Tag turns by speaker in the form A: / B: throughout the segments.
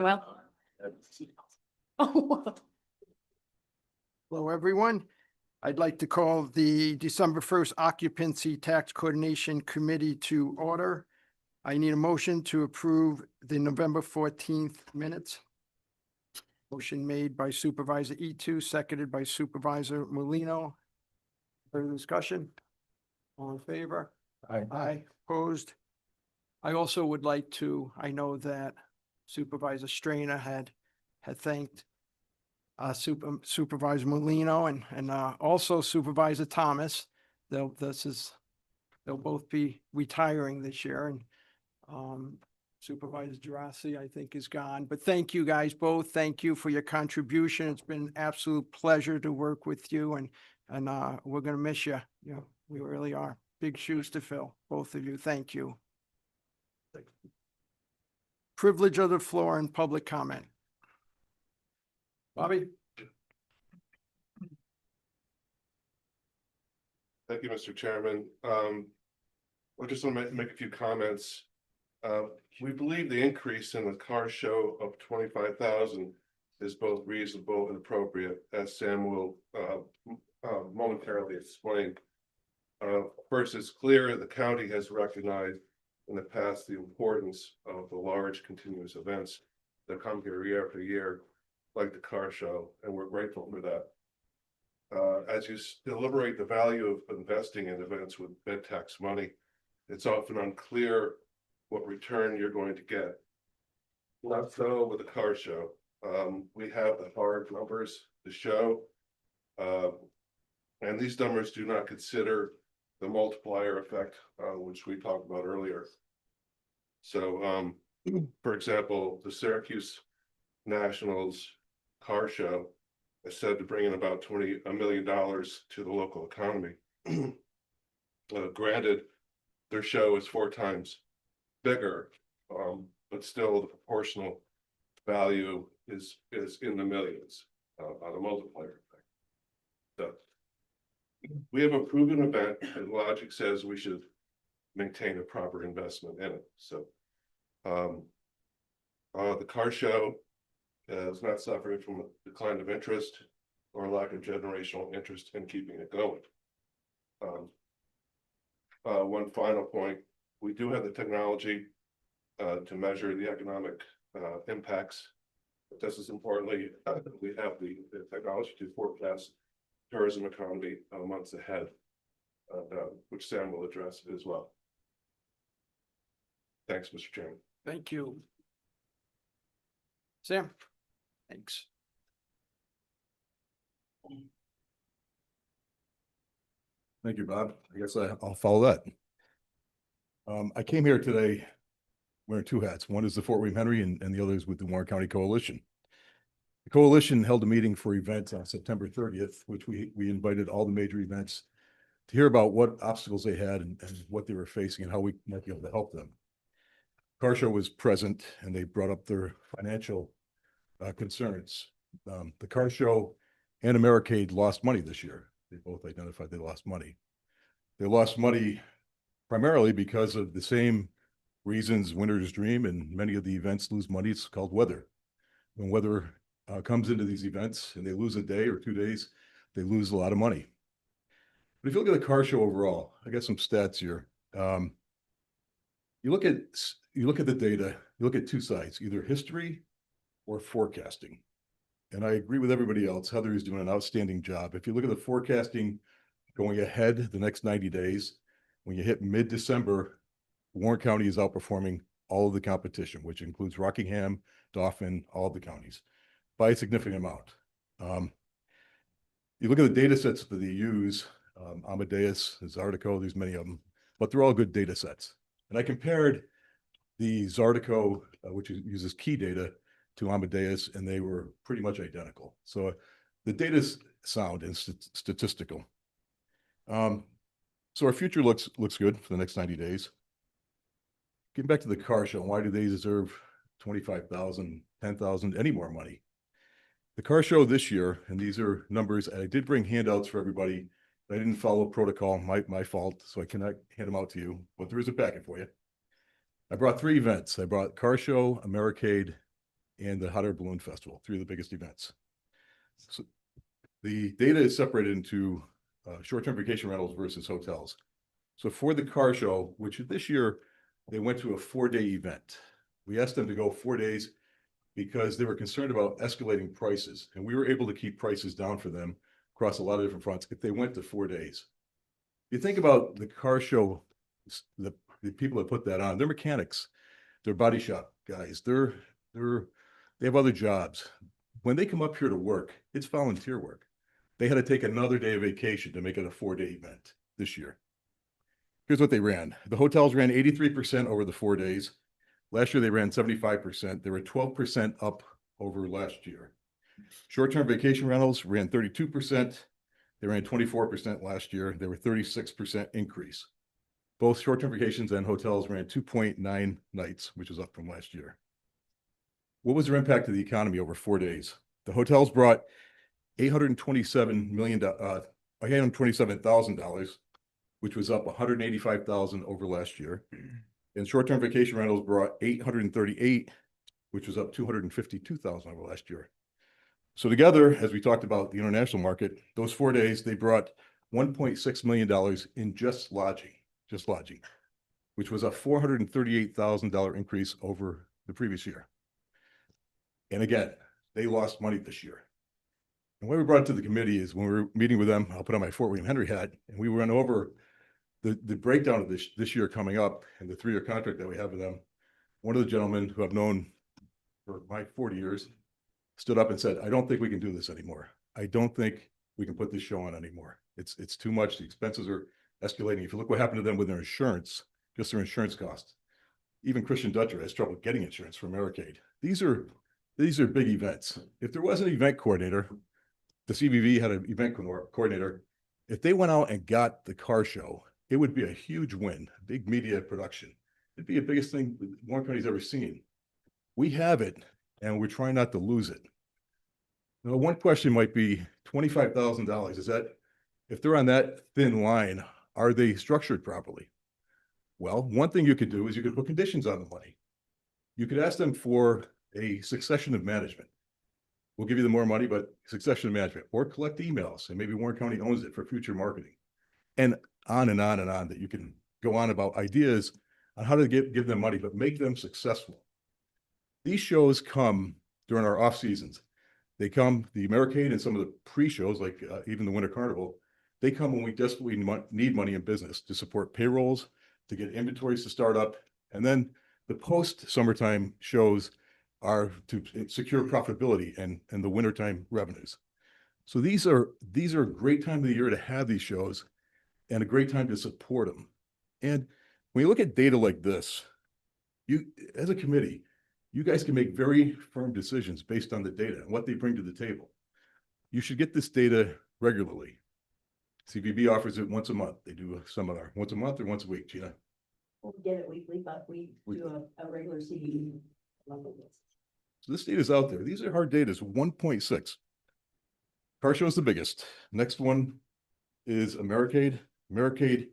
A: Well. Oh,
B: Hello, everyone. I'd like to call the December 1st Occupancy Tax Coordination Committee to order. I need a motion to approve the November 14th minutes. Motion made by Supervisor E2, seconded by Supervisor Molino. Further discussion? All in favor? Aye. Opposed? I also would like to, I know that Supervisor Strainer had thanked Supervisor Molino and also Supervisor Thomas. They'll both be retiring this year, and Supervisor Gerasi, I think, is gone. But thank you guys both. Thank you for your contribution. It's been an absolute pleasure to work with you, and we're gonna miss you. You know, we really are. Big shoes to fill, both of you. Thank you. Privilege of the floor and public comment. Bobby?
C: Thank you, Mr. Chairman. I just want to make a few comments. We believe the increase in the car show of 25,000 is both reasonable and appropriate, as Sam will momentarily explain. First, it's clear the county has recognized in the past the importance of the large continuous events that come here year after year, like the car show, and we're grateful for that. As you deliberate the value of investing in events with bed tax money, it's often unclear what return you're going to get. Not so with the car show. We have the hard numbers to show, and these numbers do not consider the multiplier effect, which we talked about earlier. So, for example, the Syracuse Nationals car show is said to bring in about $1 million to the local economy. Granted, their show is 4 times bigger, but still the proportional value is in the millions on a multiplier effect. So we have a proven event, and logic says we should maintain a proper investment in it. So the car show is not suffering from a decline of interest or lack of generational interest in keeping it going. One final point, we do have the technology to measure the economic impacts. But just as importantly, we have the technology to forecast tourism economy months ahead, which Sam will address as well. Thanks, Mr. Chairman.
B: Thank you. Sam? Thanks.
D: Thank you, Bob. I guess I'll follow that. I came here today wearing 2 hats. One is the Fort William Henry and the other is with the Warren County Coalition. The coalition held a meeting for events on September 30th, which we invited all the major events to hear about what obstacles they had and what they were facing and how we might be able to help them. Car show was present and they brought up their financial concerns. The car show and Americade lost money this year. They both identified they lost money. They lost money primarily because of the same reasons Winter's Dream and many of the events lose money. It's called weather. When weather comes into these events and they lose a day or 2 days, they lose a lot of money. But if you look at the car show overall, I got some stats here. You look at the data, you look at 2 sides, either history or forecasting. And I agree with everybody else. Heather is doing an outstanding job. If you look at the forecasting going ahead the next 90 days, when you hit mid-December, Warren County is outperforming all of the competition, which includes Rockingham, Dauphin, all of the counties, by a significant amount. You look at the data sets that they use, Amadeus, Zydeco, there's many of them, but they're all good data sets. And I compared the Zydeco, which uses key data, to Amadeus, and they were pretty much identical. So the data is sound and statistical. So our future looks good for the next 90 days. Getting back to the car show, why do they deserve 25,000, 10,000, any more money? The car show this year, and these are numbers, and I did bring handouts for everybody. I didn't follow protocol, my fault, so I cannot hand them out to you, but there is a packet for you. I brought 3 events. I brought car show, Americade, and the Hot Air Balloon Festival, three of the biggest events. So the data is separated into short-term vacation rentals versus hotels. So for the car show, which this year they went to a 4-day event. We asked them to go 4 days because they were concerned about escalating prices, and we were able to keep prices down for them across a lot of different fronts if they went to 4 days. You think about the car show, the people that put that on, they're mechanics, they're body shop guys, they have other jobs. When they come up here to work, it's volunteer work. They had to take another day of vacation to make it a 4-day event this year. Here's what they ran. The hotels ran 83% over the 4 days. Last year, they ran 75%. They were 12% up over last year. Short-term vacation rentals ran 32%. They ran 24% last year. They were 36% increase. Both short-term vacations and hotels ran 2.9 nights, which is up from last year. What was their impact to the economy over 4 days? The hotels brought $827,000, which was up $185,000 over last year. And short-term vacation rentals brought $838,000, which was up $252,000 over last year. So together, as we talked about the international market, those 4 days, they brought $1.6 million in just lodging, which was a $438,000 increase over the previous year. And again, they lost money this year. And why we brought it to the committee is when we were meeting with them, I'll put on my Fort William Henry hat, and we went over the breakdown of this year coming up and the 3-year contract that we have with them. One of the gentlemen who I've known for my 40 years stood up and said, I don't think we can do this anymore. I don't think we can put this show on anymore. It's too much. The expenses are escalating. If you look what happened to them with their insurance, just their insurance costs. Even Christian Dutcher has trouble getting insurance from Americaid. These are big events. If there was an event coordinator, the CVV had an event coordinator. If they went out and got the car show, it would be a huge win, big media production. It'd be the biggest thing Warren County's ever seen. We have it, and we're trying not to lose it. Now, one question might be $25,000. Is that, if they're on that thin line, are they structured properly? Well, one thing you could do is you could put conditions on the money. You could ask them for a succession of management. We'll give you the more money, but succession of management, or collect emails, and maybe Warren County owns it for future marketing. And on and on and on, that you can go on about ideas on how to give them money, but make them successful. These shows come during our off seasons. They come, the Americaid and some of the pre-shows, like even the Winter Carnival, they come when we desperately need money in business to support payrolls, to get inventories to start up. And then the post-summertime shows are to secure profitability and the wintertime revenues. So these are a great time of the year to have these shows and a great time to support them. And when you look at data like this, you, as a committee, you guys can make very firm decisions based on the data and what they bring to the table. You should get this data regularly. CVB offers it once a month. They do a seminar once a month or once a week, Gina?
A: Well, we get it weekly, but we do a regular CVB.
D: So this data is out there. These are hard data. It's 1.6. Car show is the biggest. Next one is Americaid. Americaid,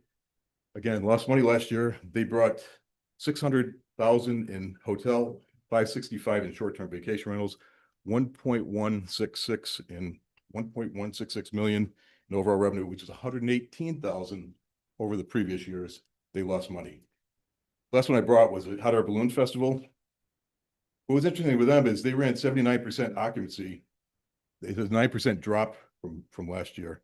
D: again, lost money last year. They brought $600,000 in hotel, $565 in short-term vacation rentals, 1.166 million in overall revenue, which is 118,000 over the previous years. They lost money. Last one I brought was a Hot Air Balloon Festival. What was interesting with them is they ran 79% occupancy. It was a 9% drop from last year.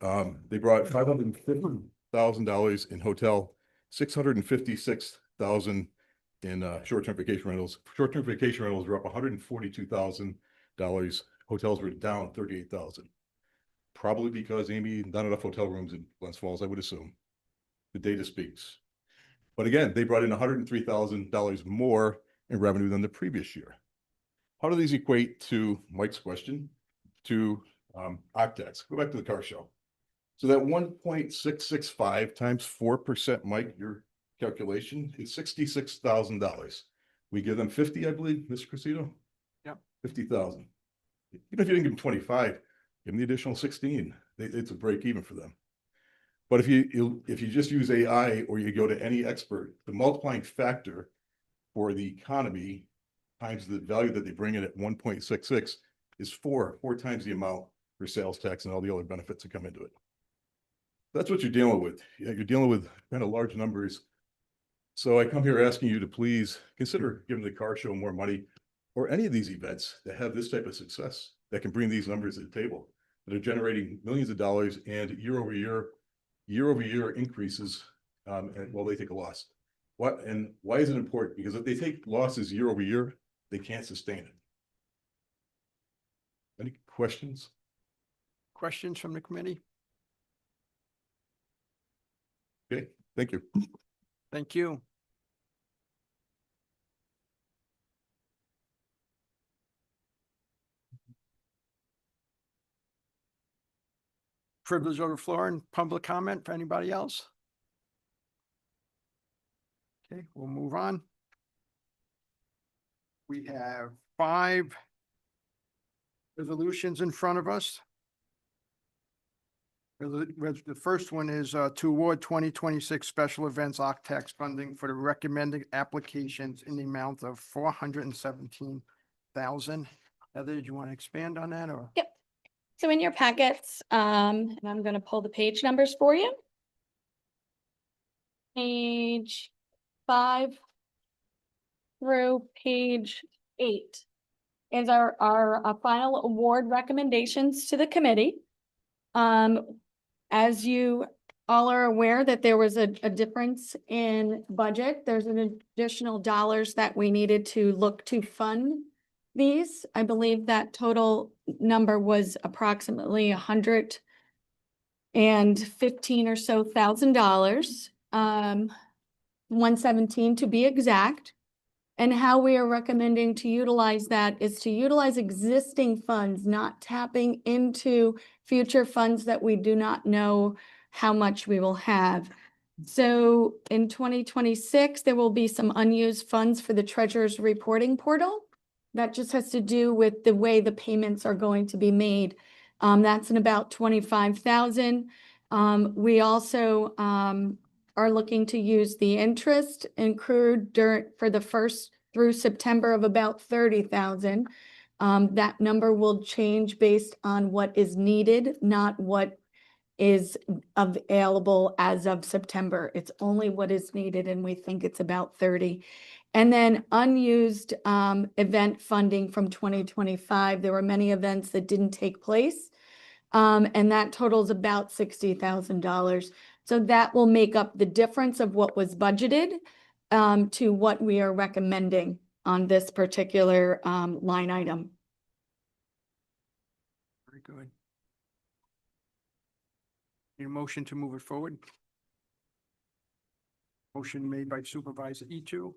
D: They brought $550,000 in hotel, $656,000 in short-term vacation rentals. Short-term vacation rentals were up $142,000. Hotels were down $38,000. Probably because, Amy, not enough hotel rooms in Glens Falls, I would assume. The data speaks. But again, they brought in $103,000 more in revenue than the previous year. How do these equate to Mike's question to octets? Go back to the car show. So that 1.665 times 4%, Mike, your calculation is $66,000. We give them 50, I believe, Mr. Cressito?
B: Yep.
D: 50,000. Even if you didn't give them 25, give them the additional 16. It's a break even for them. But if you just use AI or you go to any expert, the multiplying factor for the economy times the value that they bring in at 1.66 is four times the amount for sales tax and all the other benefits that come into it. That's what you're dealing with. You're dealing with kind of large numbers. So I come here asking you to please consider giving the car show more money, or any of these events that have this type of success that can bring these numbers to the table, that are generating millions of dollars and year over year increases, and well, they take a loss. Why is it important? Because if they take losses year over year, they can't sustain it. Any questions?
B: Questions from the committee?
D: Okay, thank you.
B: Thank you. Privilege of the floor and public comment for anybody else? Okay, we'll move on. We have 5 resolutions in front of us. The first one is to award 2026 special events OCTAX funding for the recommended applications in the amount of $417,000. Heather, did you want to expand on that or?
E: Yep. So in your packets, and I'm going to pull the page numbers for you. Page 5 through page 8 is our final award recommendations to the committee. As you all are aware that there was a difference in budget, there's an additional dollars that we needed to look to fund these. I believe that total number was approximately $115,000 or so, $117 to be exact. And how we are recommending to utilize that is to utilize existing funds, not tapping into future funds that we do not know how much we will have. So in 2026, there will be some unused funds for the treasurer's reporting portal. That just has to do with the way the payments are going to be made. That's in about $25,000. We also are looking to use the interest accrued for the first through September of about $30,000. That number will change based on what is needed, not what is available as of September. It's only what is needed, and we think it's about 30. And then unused event funding from 2025. There were many events that didn't take place, and that totals about $60,000. So that will make up the difference of what was budgeted to what we are recommending on this particular line item.
B: Very good. Need a motion to move it forward? Motion made by Supervisor Etu,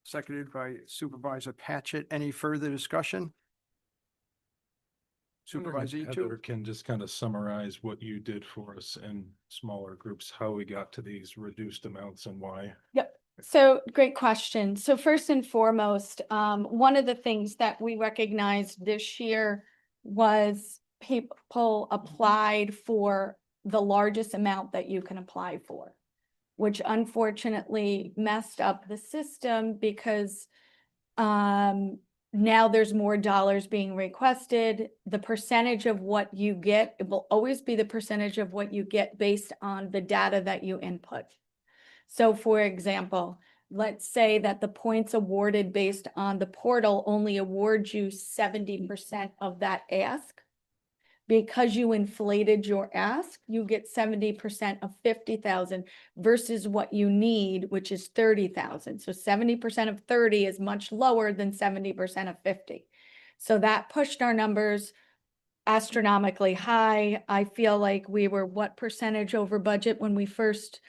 B: seconded by Supervisor Patchett. Any further discussion? Supervisor
F: Heather
B: Etu?
F: can just kind of summarize what you did for us in smaller groups, how we got to these reduced amounts and why.
E: Yep. So great question. So first and foremost, one of the things that we recognized this year was people applied for the largest amount that you can apply for, which unfortunately messed up the system because now there's more dollars being requested. The percentage of what you get, it will always be the percentage of what you get based on the data that you input. So for example, let's say that the points awarded based on the portal only award you 70% of that ask. Because you inflated your ask, you get 70% of 50,000 versus what you need, which is 30,000. So 70% of 30 is much lower than 70% of 50. So that pushed our numbers astronomically high. I feel like we were what percentage over budget when we first?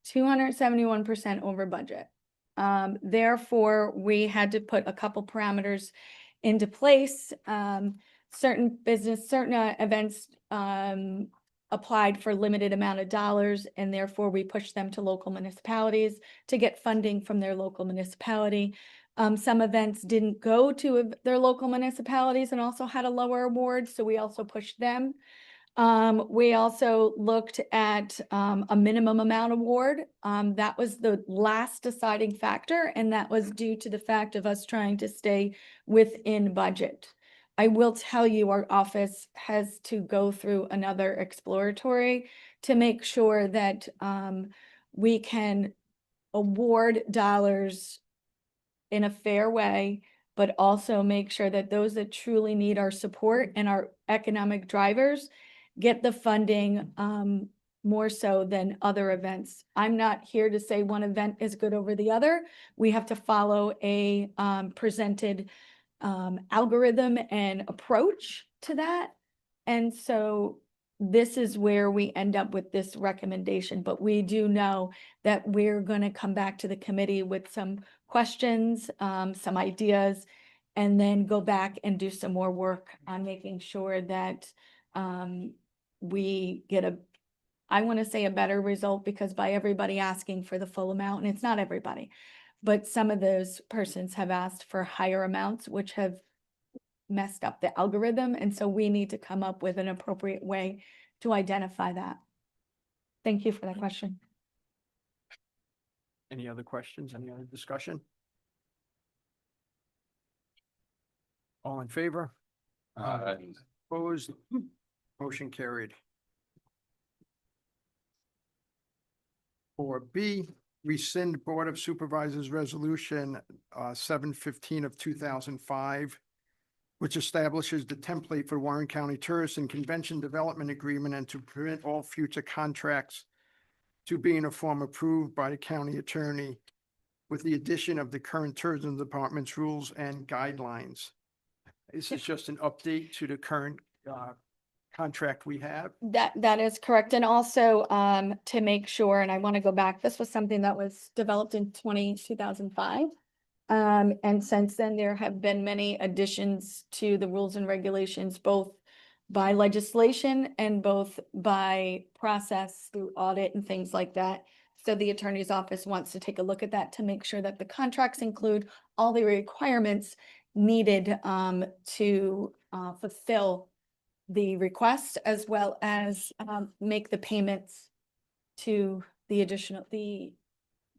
E: 271% over budget. Therefore, we had to put a couple parameters into place. Certain events applied for limited amount of dollars, and therefore we pushed them to local municipalities to get funding from their local municipality. Some events didn't go to their local municipalities and also had a lower award, so we also pushed them. We also looked at a minimum amount award. That was the last deciding factor, and that was due to the fact of us trying to stay within budget. I will tell you, our office has to go through another exploratory to make sure that we can award dollars in a fair way, but also make sure that those that truly need our support and our economic drivers get the funding more so than other events. I'm not here to say one event is good over the other. We have to follow a presented algorithm and approach to that. And so this is where we end up with this recommendation, but we do know that we're going to come back to the committee with some questions, some ideas, and then go back and do some more work on making sure that we get I want to say a better result, because by everybody asking for the full amount, and it's not everybody, but some of those persons have asked for higher amounts, which have messed up the algorithm. And so we need to come up with an appropriate way to identify that. Thank you for that question.
B: Any other questions? Any other discussion? All in favor? Opposed? Motion carried. For B, rescind Board of Supervisors Resolution 715 of 2005, which establishes the template for Warren County Tourist and Convention Development Agreement, and to permit all future contracts to be in a form approved by the county attorney, with the addition of the current tourism department's rules and guidelines. This is just an update to the current contract we have.
E: That is correct. And also to make sure, and I want to go back, this was something that was developed in 2005. And since then, there have been many additions to the rules and regulations, both by legislation and both by process through audit and things like that. So the attorney's office wants to take a look at that to make sure that the contracts include all the requirements needed to fulfill the request, as well as make the payments to the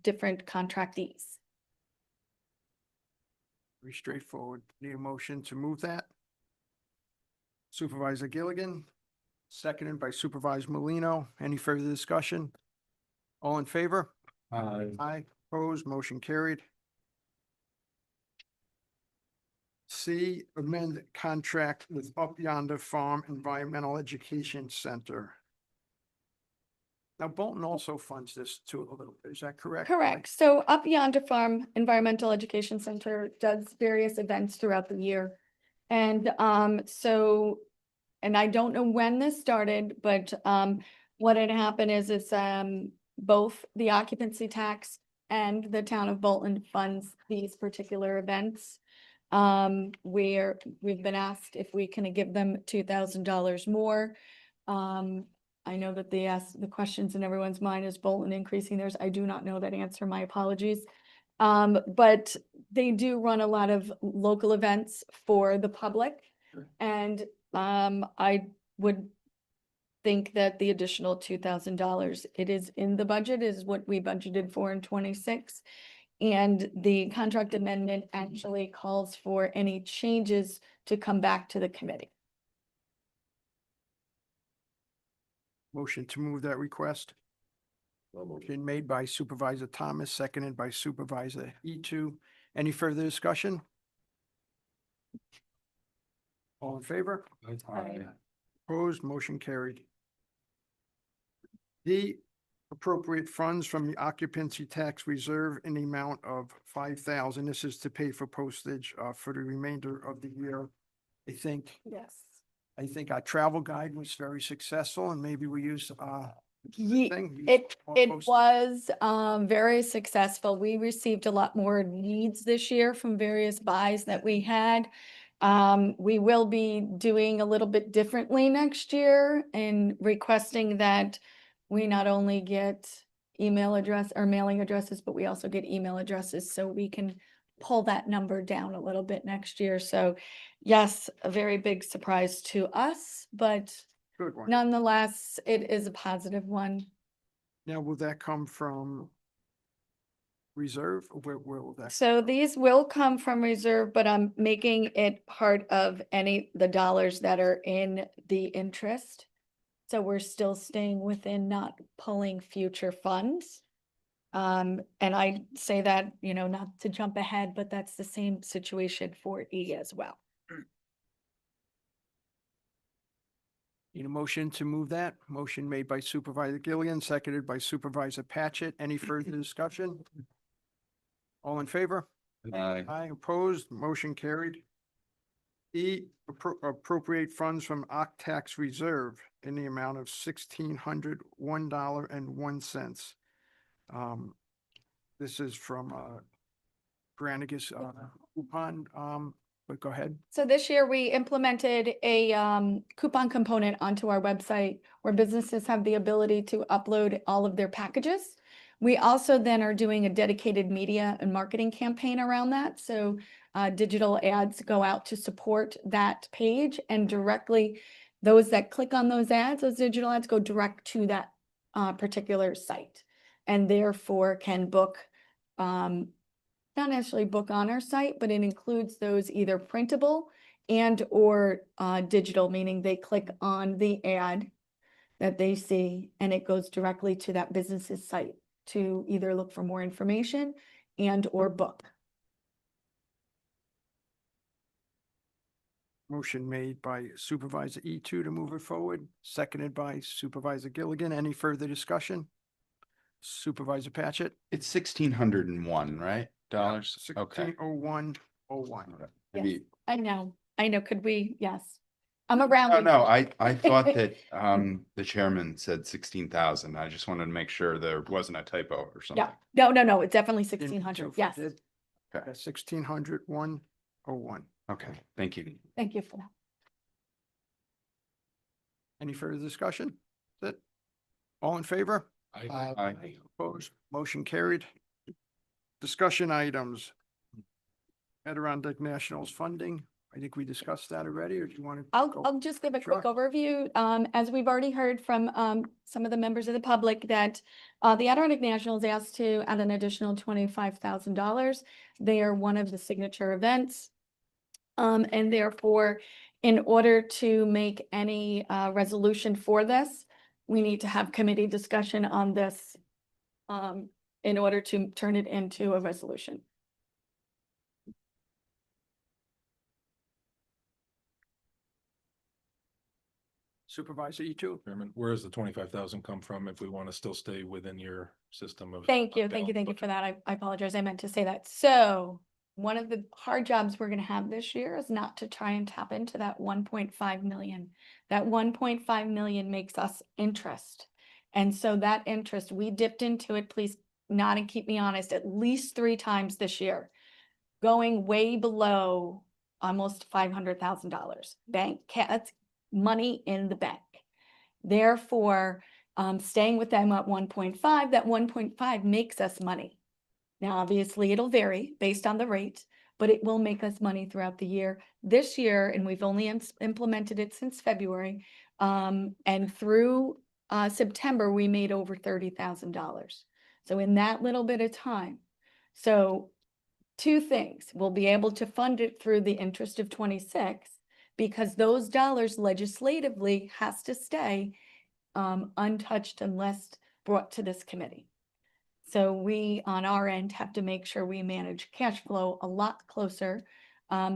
E: different contractees.
B: Very straightforward. Need a motion to move that? Supervisor Gilligan, seconded by Supervisor Molino. Any further discussion? All in favor? Aye. Opposed? Motion carried. C, amend contract with Up Yonder Farm Environmental Education Center. Now Bolton also funds this too a little bit. Is that correct?
E: Correct. So Up Yonder Farm Environmental Education Center does various events throughout the year. And and I don't know when this started, but what had happened is both the occupancy tax and the town of Bolton funds these particular events. Where we've been asked if we can give them $2,000 more. I know that they asked the questions in everyone's mind, is Bolton increasing theirs? I do not know that answer. My apologies. But they do run a lot of local events for the public.
B: Sure.
E: And I would think that the additional $2,000, it is in the budget, is what we budgeted for in 26. And the contract amendment actually calls for any changes to come back to the committee.
B: Motion to move that request. Motion made by Supervisor Thomas, seconded by Supervisor Etu. Any further discussion? All in favor? Opposed? Motion carried. D, appropriate funds from the occupancy tax reserve in the amount of $5,000. This is to pay for postage for the remainder of the year.
E: Yes.
B: I think our travel guide was very successful, and maybe we use
E: It was very successful. We received a lot more needs this year from various buys that we had. We will be doing a little bit differently next year and requesting that we not only get email address or mailing addresses, but we also get email addresses, so we can pull that number down a little bit next year. So yes, a very big surprise to us, but
B: Good one.
E: nonetheless, it is a positive one.
B: Now, will that come from reserve? Or where will that?
E: So these will come from reserve, but I'm making it part of the dollars that are in the interest. So we're still staying within not pulling future funds. And I say that, not to jump ahead, but that's the same situation for E as well.
B: Need a motion to move that? Motion made by Supervisor Gilligan, seconded by Supervisor Patchit. Any further discussion? All in favor? Aye, opposed, motion carried. E, appropriate funds from tax reserve in the amount of $1,601.01. This is from Granicus coupon, but go ahead.
E: So this year we implemented a coupon component onto our website where businesses have the ability to upload all of their packages. We also then are doing a dedicated media and marketing campaign around that. So digital ads go out to support that page, and directly those that click on those ads, those digital ads go direct to that particular site, and therefore can book, not necessarily book on our site, but it includes those either printable and or digital, meaning they click on the ad that they see and it goes directly to that business's site to either look for more information and or book.
B: Motion made by Supervisor E2 to move it forward, seconded by Supervisor Gilligan. Any further discussion? Supervisor Patchit?
G: It's 1,601, right? Dollars? Okay.
B: 160101.
G: Maybe-
E: I know. Could we? Yes. I'm around.
G: Oh, no, I thought that the chairman said 16,000. I just wanted to make sure there wasn't a typo or something.
E: Yeah. No. It's definitely 1,600. Yes.
G: Okay.
B: 1601.
G: Okay, thank you.
E: Thank you for that.
B: Any further discussion? That's it. All in favor?
G: Aye.
B: Opposed? Motion carried. Discussion items. Adirondack Nationals funding. I think we discussed that already, or do you want to?
E: I'll just give a quick overview. As we've already heard from some of the members of the public that the Adirondack Nationals asked to add an additional $25,000. They are one of the signature events. And therefore, in order to make any resolution for this, we need to have committee discussion on this in order to turn it into a resolution.
B: Supervisor E2?
F: Chairman, where does the 25,000 come from if we want to still stay within your system of?
E: Thank you
F: balanced
E: for
F: budget?
E: that. I apologize. I meant to say that. So one of the hard jobs we're going to have this year is not to try and tap into that 1.5 million. That 1.5 million makes us interest. And so that interest, we dipped into it, please nod and keep me honest, at least 3 times this year, going way below almost $500,000. That's money in the bank. Therefore, staying with them at 1.5, that 1.5 makes us money. Now, obviously, it'll vary based on the rate, but it will make us money throughout the year. This year, and we've only implemented it since February, and through September, we made over $30,000. So in that little bit of time. So 2 things, we'll be able to fund it through the interest of 26 because those dollars legislatively has to stay untouched unless brought to this committee. So we, on our end, have to make sure we manage cash flow a lot closer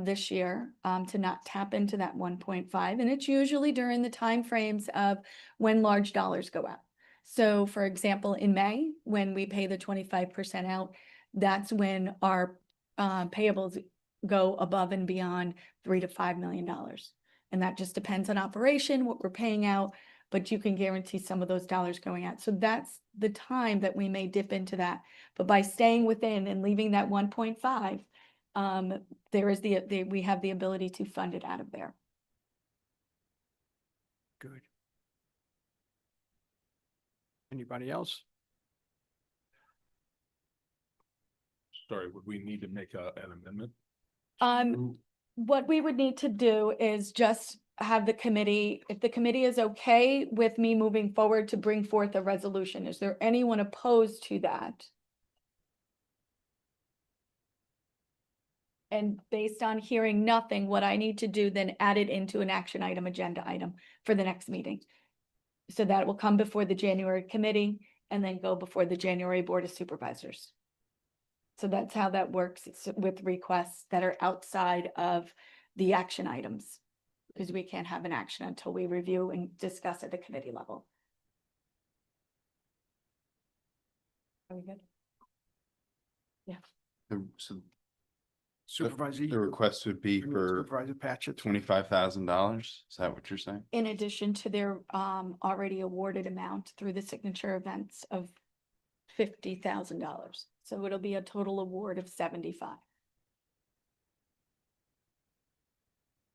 E: this year to not tap into that 1.5. And it's usually during the timeframes of when large dollars go out. So for example, in May, when we pay the 25% out, that's when our payables go above and beyond $3 to $5 million. And that just depends on operation, what we're paying out, but you can guarantee some of those dollars going out. So that's the time that we may dip into that. But by staying within and leaving that 1.5, there is we have the ability to fund it out of there.
B: Good. Anybody else?
F: Sorry, would we need to make an amendment?
E: What we would need to do is just have the committee, if the committee is okay with me moving forward to bring forth a resolution, is there anyone opposed to that? And based on hearing nothing, what I need to do, then add it into an action item, agenda item for the next meeting. So that will come before the January committee and then go before the January Board of Supervisors. So that's how that works. It's with requests that are outside of the action items. Because we can't have an action until we review and discuss at the committee level. Are we good?
G: So
B: Supervisor.
G: the request would be for
B: Supervisor Patchett.
G: $25,000. Is that what you're saying?
E: In addition to their already awarded amount through the signature events of $50,000. So it'll be a total award of 75.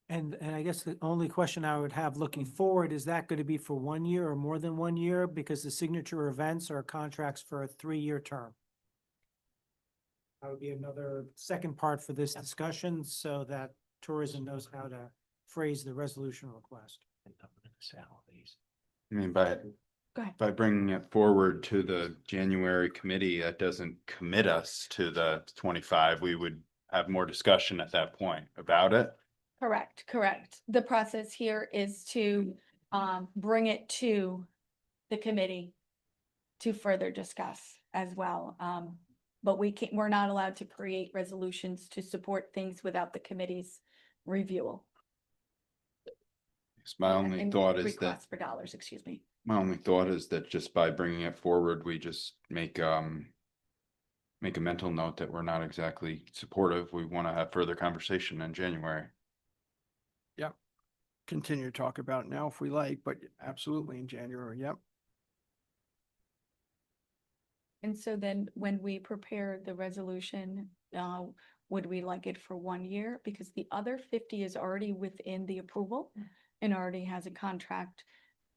H: And I guess the only question I would have looking forward, is that going to be for 1 year or more than 1 year? Because the signature events are contracts for a 3-year term. That would be another second part for this discussion so that tourism knows how to phrase the resolution request.
G: I mean, by
E: Go ahead.
G: by bringing it forward to the January committee, that doesn't commit us to the 25. We would have more discussion at that point about it.
E: Correct, correct. The process here is to bring it to the committee to further discuss as well. But we're not allowed to create resolutions to support things without the committee's review.
G: My only
E: And
G: thought is that,
E: request for dollars, excuse me.
G: my only thought is that just by bringing it forward, we just make a mental note that we're not exactly supportive. We want to have further conversation in January.
B: Continue to talk about it now if we like, but absolutely in January, yep.
E: And so then when we prepare the resolution, would we like it for 1 year? Because the other 50 is already within the approval and already has a contract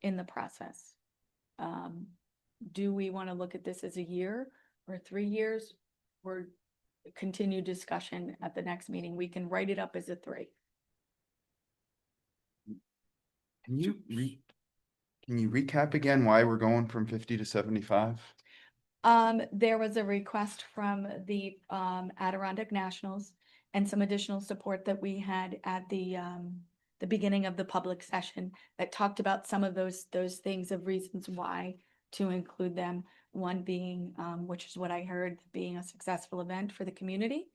E: in the process. Do we want to look at this as a year or 3 years? Or continue discussion at the next meeting? We can write it up as a 3.
G: Can you recap again why we're going from 50 to 75?
E: There was a request from the Adirondack Nationals and some additional support that we had at the beginning of the public session that talked about some of those things of reasons why to include them. One being, which is what I heard, being a successful event for the community,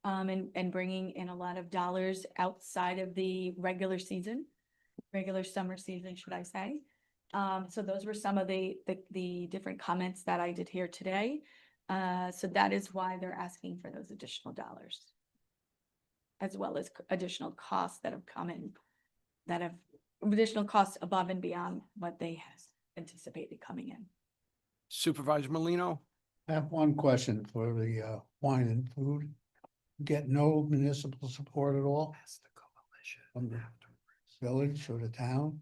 E: and bringing in a lot of dollars outside of the regular summer season, should I say. So those were some of the different comments that I did hear today. So that is why they're asking for those additional dollars, as well as additional costs that have come in, additional costs above and beyond what they have anticipated coming in.
B: Supervisor Molino.
I: I have one question for the wine and food. Get no municipal support at all? From the village or the town?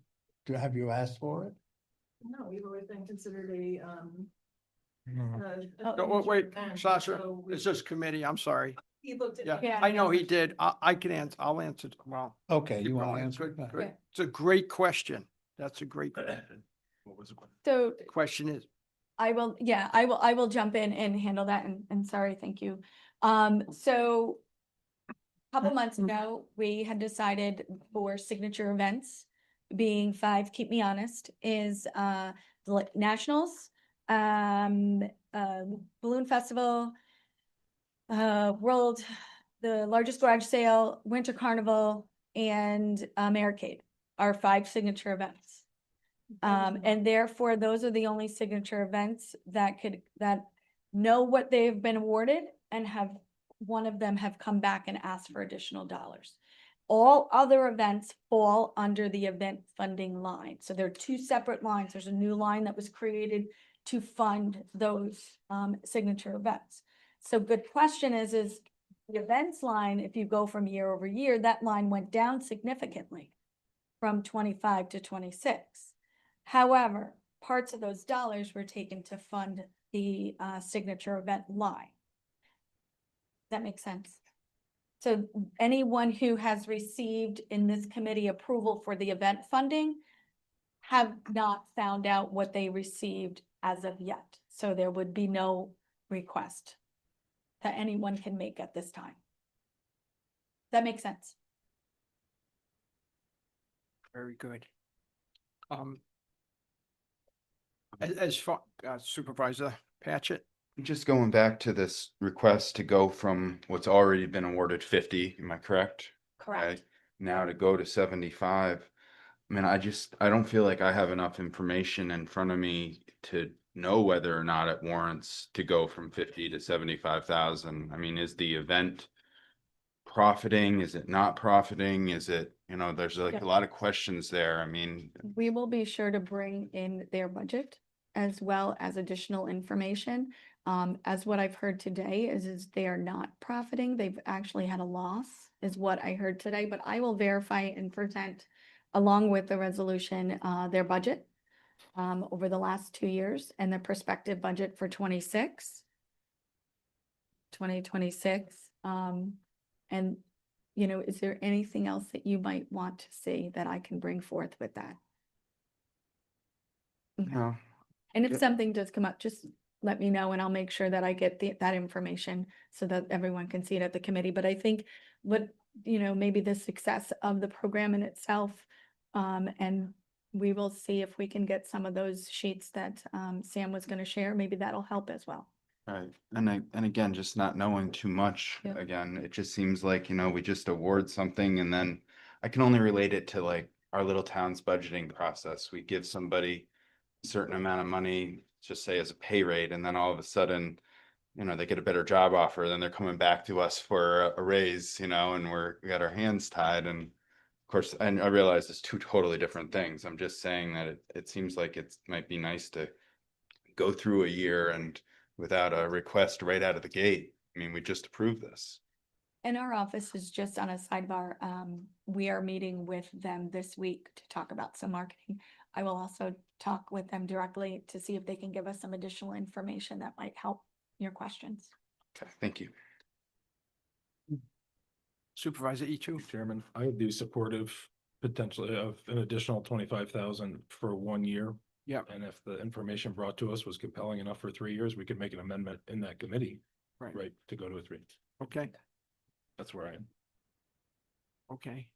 I: Have you asked for it?
A: No, we've always been considered a,
B: Oh, wait,
A: event,
B: Sasha,
A: so we-
B: it's just committee, I'm sorry.
A: He looked at.
B: Yeah,
E: Yeah.
B: I know he did. I can answer, I'll answer, well.
I: Okay,
B: keep
I: you want to
B: going.
I: answer?
B: Good,
I: it?
B: good. It's a great question. That's a great question.
F: What was the question?
E: So
B: The question is,
E: I will jump in and handle that, and sorry, thank you. So a couple months ago, we had decided for signature events, being 5, keep me honest, is the Nationals, Balloon Festival, the largest garage sale, Winter Carnival, and Arcade are 5 signature events. And therefore, those are the only signature events that know what they've been awarded and one of them have come back and asked for additional dollars. All other events fall under the event funding line. So there are 2 separate lines. There's a new line that was created to fund those signature events. So good question is the events line, if you go from year over year, that line went down significantly from 25 to 26. However, parts of those dollars were taken to fund the signature event line. That makes sense? So anyone who has received in this committee approval for the event funding have not found out what they received as of yet. So there would be no request that anyone can make at this time. That makes sense.
B: Very good. As far, Supervisor Patchett,
G: Just going back to this request to go from what's already been awarded 50, am I correct?
E: Correct.
G: Okay, now to go to 75. I mean, I don't feel like I have enough information in front of me to know whether or not it warrants to go from 50 to 75,000. I mean, is the event profiting? Is it not profiting? Is it, there's like
E: Yep.
G: a lot of questions there. I mean,
E: We will be sure to bring in their budget as well as additional information. As what I've heard today is they are not profiting. They've actually had a loss, is what I heard today, but I will verify and present along with the resolution, their budget over the last 2 years and the prospective budget for 2026. And, is there anything else that you might want to see that I can bring forth with that? Okay.
G: no,
E: And if
G: Yeah.
E: something does come up, just let me know and I'll make sure that I get that information so that everyone can see it at the committee. But I think maybe the success of the program in itself, and we will see if we can get some of those sheets that Sam was going to share. Maybe that'll help as well.
G: right. And again, just not knowing too much,
E: Yep.
G: again, it just seems like, we just award something and then I can only relate it to like our little town's budgeting process. We give somebody a certain amount of money, just say as a pay rate, and then all of a sudden, they get a better job offer, then they're coming back to us for a raise, and we got our hands tied. And of course, and I realize it's two totally different things. I'm just saying that it seems like it might be nice to go through a year and without a request right out of the gate. I mean, we just approved this.
E: And our office is just on a sidebar. We are meeting with them this week to talk about some marketing. I will also talk with them directly to see if they can give us some additional information that might help your questions.
G: Okay, thank you.
B: Supervisor Ichu.
F: Chairman, I would be supportive potentially of an additional 25,000 for 1 year.
B: Yeah.
F: And if the information brought to us was compelling enough for 3 years, we could make an amendment in that committee, right, to go to a 3.
B: Okay,
F: That's where I am.
B: okay.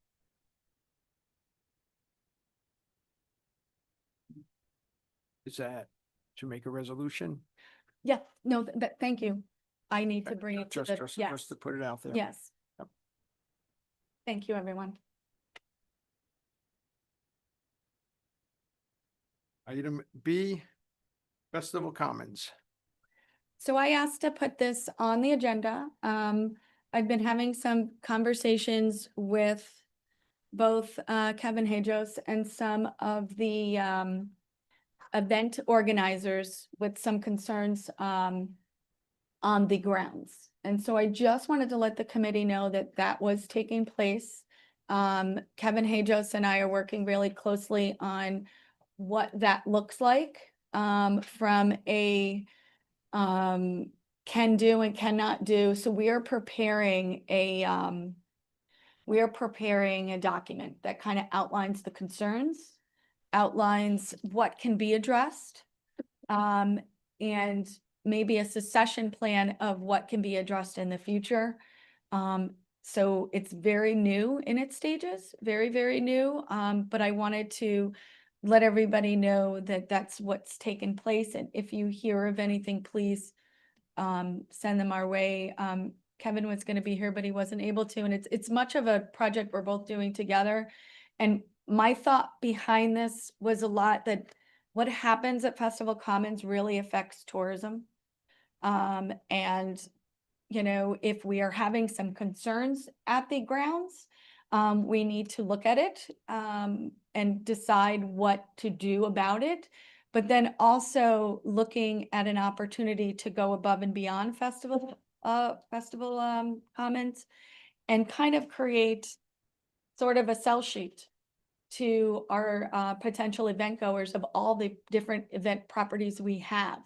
B: Is that to make a resolution?
E: Yeah, no, thank you. I need to bring it to the,
B: Just
E: yes,
B: to put it out there.
E: yes.
B: Yep.
E: Thank you, everyone.
B: Item B, Festival Commons.
E: So I asked to put this on the agenda. I've been having some conversations with both Kevin Hajos and some of the event organizers with some concerns on the grounds. And so I just wanted to let the committee know that that was taking place. Kevin Hajos and I are working really closely on what that looks like from a can do and cannot do. So we are preparing a document that kind of outlines the concerns, outlines what can be addressed, and maybe a succession plan of what can be addressed in the future. So it's very new in its stages, very, very new. But I wanted to let everybody know that that's what's taken place. And if you hear of anything, please send them our way. Kevin was going to be here, but he wasn't able to. And it's much of a project we're both doing together. And my thought behind this was a lot that what happens at Festival Commons really affects tourism. And, if we are having some concerns at the grounds, we need to look at it and decide what to do about it. But then also looking at an opportunity to go above and beyond festival Commons and kind of create sort of a sell sheet to our potential event goers of all the different event properties we have.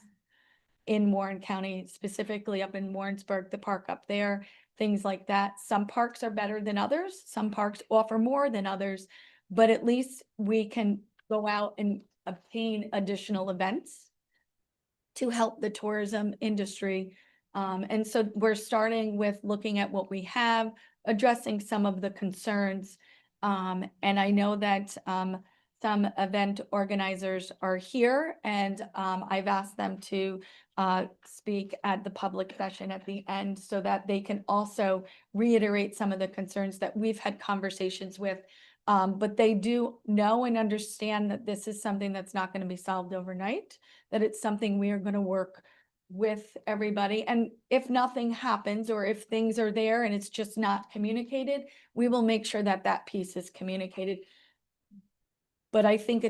E: in Warren County, specifically up in Warrensburg, the park up there, things like that. Some parks are better than others. Some parks offer more than others, but at least we can go out and obtain additional events to help the tourism industry. And so we're starting with looking at what we have, addressing some of the concerns. And I know that some event organizers are here, and I've asked them to speak at the public session at the end so that they can also reiterate some of the concerns that we've had conversations with. But they do know and understand that this is something that's not going to be solved overnight, that it's something we are going to work with everybody. And if nothing happens, or if things are there and it's just not communicated, we will make sure that that piece is communicated. But I think